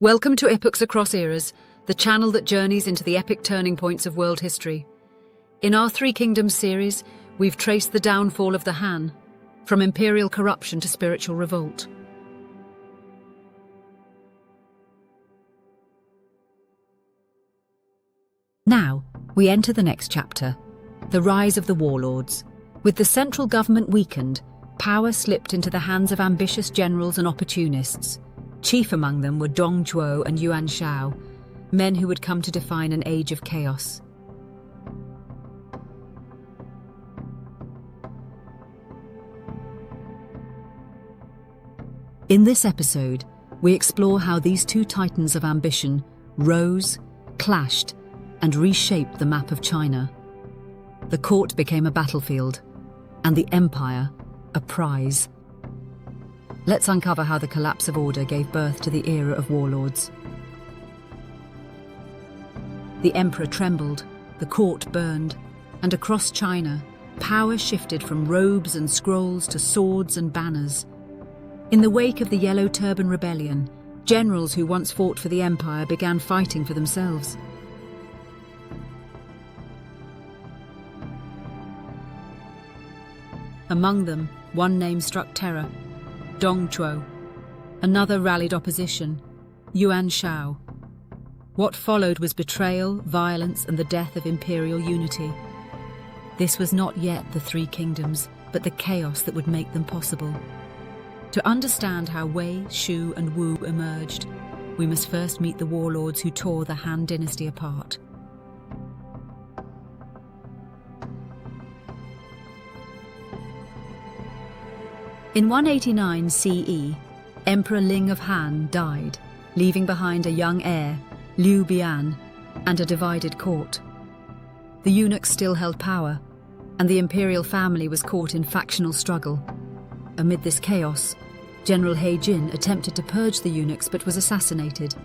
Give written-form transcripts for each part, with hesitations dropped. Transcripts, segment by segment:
Welcome to Epochs Across Eras, the channel that journeys into the epic turning points of world history. In our Three Kingdoms series, we've traced the downfall of the Han, from imperial corruption to spiritual revolt. Now, we enter the next chapter, the rise of the Warlords. With the central government weakened, power slipped into the hands of ambitious generals and opportunists. Chief among them were Dong Zhuo and Yuan Shao, men who would come to define an age of chaos. In this episode, we explore how these two titans of ambition rose, clashed, and reshaped the map of China. The court became a battlefield, and the empire a prize. Let's uncover how the collapse of order gave birth to the era of warlords. The emperor trembled, the court burned, and across China, power shifted from robes and scrolls to swords and banners. In the wake of the Yellow Turban Rebellion, generals who once fought for the empire began fighting for themselves. Among them, one name struck terror: Dong Zhuo. Another rallied opposition: Yuan Shao. What followed was betrayal, violence, and the death of imperial unity. This was not yet the Three Kingdoms, but the chaos that would make them possible. To understand how Wei, Shu, and Wu emerged, we must first meet the warlords who tore the Han Dynasty apart. In 189 CE, Emperor Ling of Han died, leaving behind a young heir, Liu Bian, and a divided court. The eunuchs still held power, and the imperial family was caught in factional struggle. Amid this chaos, General He Jin attempted to purge the eunuchs but was assassinated.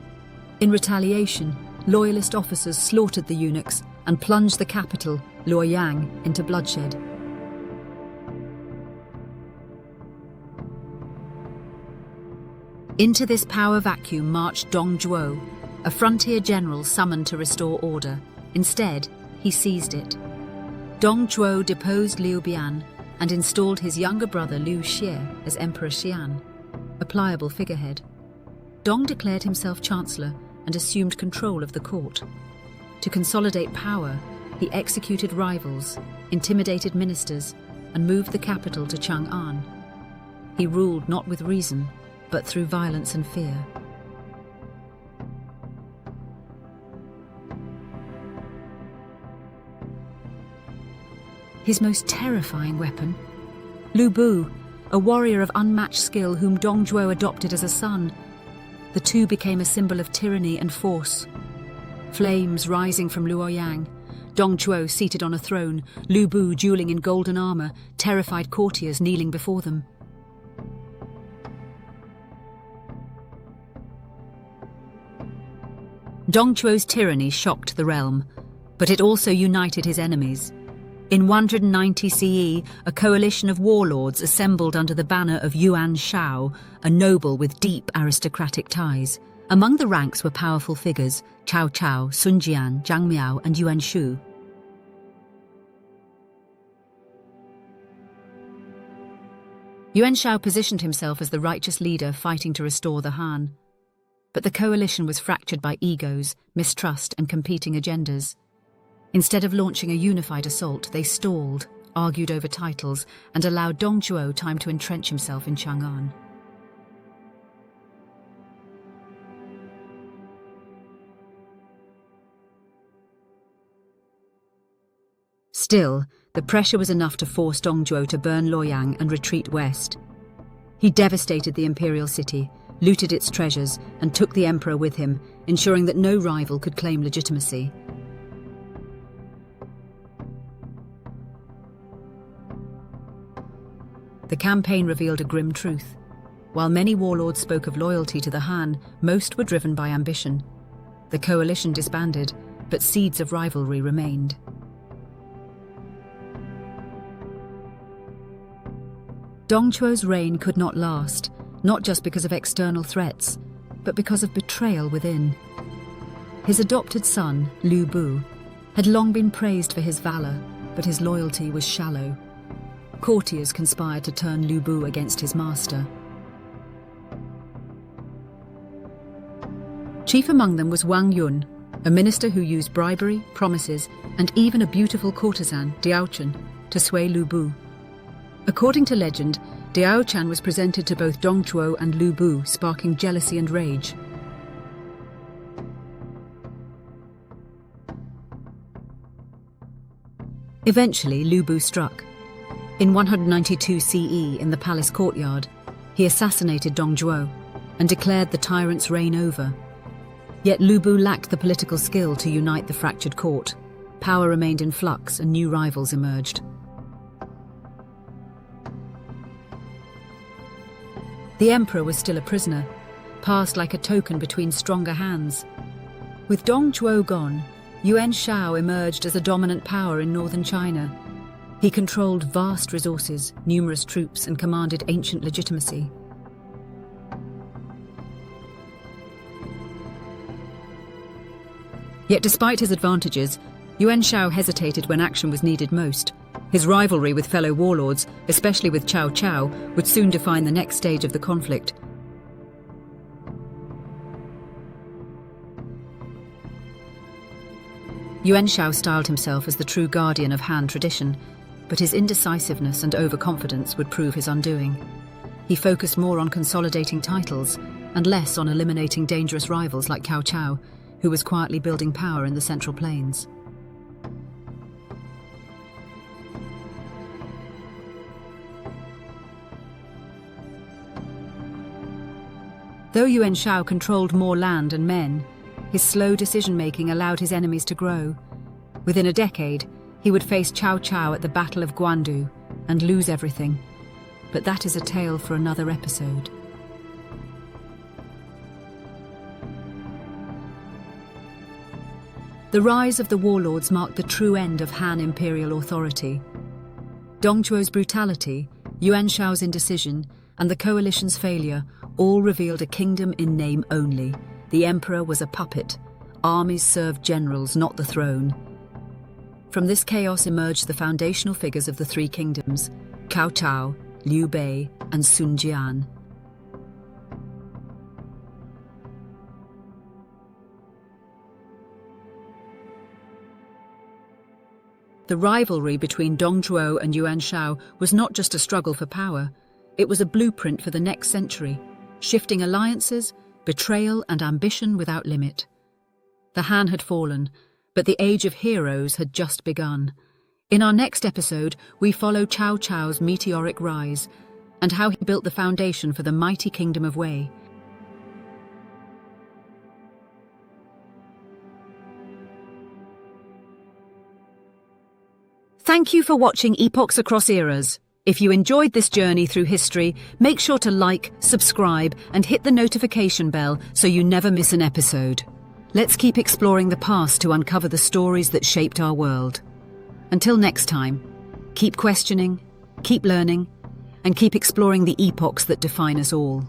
In retaliation, loyalist officers slaughtered the eunuchs and plunged the capital, Luoyang, into bloodshed. Into this power vacuum marched Dong Zhuo, a frontier general summoned to restore order. Instead, he seized it. Dong Zhuo deposed Liu Bian and installed his younger brother Liu Xie as Emperor Xian, a pliable figurehead. Dong declared himself chancellor and assumed control of the court. To consolidate power, he executed rivals, intimidated ministers, and moved the capital to Chang'an. He ruled not with reason, but through violence and fear. His most terrifying weapon, Lu Bu, a warrior of unmatched skill whom Dong Zhuo adopted as a son. The two became a symbol of tyranny and force. Flames rising from Luoyang, Dong Zhuo seated on a throne, Lu Bu dueling in golden armor, terrified courtiers kneeling before them. Dong Zhuo's tyranny shocked the realm, but it also united his enemies. In 190 CE, a coalition of warlords assembled under the banner of Yuan Shao, a noble with deep aristocratic ties. Among the ranks were powerful figures: Cao Cao, Sun Jian, Zhang Miao, and Yuan Shu. Yuan Shao positioned himself as the righteous leader fighting to restore the Han. But the coalition was fractured by egos, mistrust, and competing agendas. Instead of launching a unified assault, they stalled, argued over titles, and allowed Dong Zhuo time to entrench himself in Chang'an. Still, the pressure was enough to force Dong Zhuo to burn Luoyang and retreat west. He devastated the imperial city, looted its treasures, and took the emperor with him, ensuring that no rival could claim legitimacy. The campaign revealed a grim truth. While many warlords spoke of loyalty to the Han, most were driven by ambition. The coalition disbanded, but seeds of rivalry remained. Dong Zhuo's reign could not last, not just because of external threats, but because of betrayal within. His adopted son, Lu Bu, had long been praised for his valor, but his loyalty was shallow. Courtiers conspired to turn Lu Bu against his master. Chief among them was Wang Yun, a minister who used bribery, promises, and even a beautiful courtesan, Diaochan, to sway Lu Bu. According to legend, Diaochan was presented to both Dong Zhuo and Lu Bu, sparking jealousy and rage. Eventually, Lu Bu struck. In 192 CE, in the palace courtyard, he assassinated Dong Zhuo and declared the tyrant's reign over. Yet Lu Bu lacked the political skill to unite the fractured court. Power remained in flux and new rivals emerged. The emperor was still a prisoner, passed like a token between stronger hands. With Dong Zhuo gone, Yuan Shao emerged as a dominant power in northern China. He controlled vast resources, numerous troops, and commanded ancient legitimacy. Yet despite his advantages, Yuan Shao hesitated when action was needed most. His rivalry with fellow warlords, especially with Cao Cao, would soon define the next stage of the conflict. Yuan Shao styled himself as the true guardian of Han tradition, but his indecisiveness and overconfidence would prove his undoing. He focused more on consolidating titles and less on eliminating dangerous rivals like Cao Cao, who was quietly building power in the Central Plains. Though Yuan Shao controlled more land and men, his slow decision-making allowed his enemies to grow. Within a decade, he would face Cao Cao at the Battle of Guandu and lose everything. But that is a tale for another episode. The rise of the warlords marked the true end of Han imperial authority. Dong Zhuo's brutality, Yuan Shao's indecision, and the coalition's failure all revealed a kingdom in name only. The emperor was a puppet. Armies served generals, not the throne. From this chaos emerged the foundational figures of the three kingdoms: Cao Cao, Liu Bei, and Sun Jian. The rivalry between Dong Zhuo and Yuan Shao was not just a struggle for power, it was a blueprint for the next century, shifting alliances, betrayal, and ambition without limit. The Han had fallen, but the age of heroes had just begun. In our next episode, we follow Cao Cao's meteoric rise and how he built the foundation for the mighty kingdom of Wei. Thank you for watching Epochs Across Eras. If you enjoyed this journey through history, make sure to like, subscribe, and hit the notification bell so you never miss an episode. Let's keep exploring the past to uncover the stories that shaped our world. Until next time, keep questioning, keep learning, and keep exploring the epochs that define us all.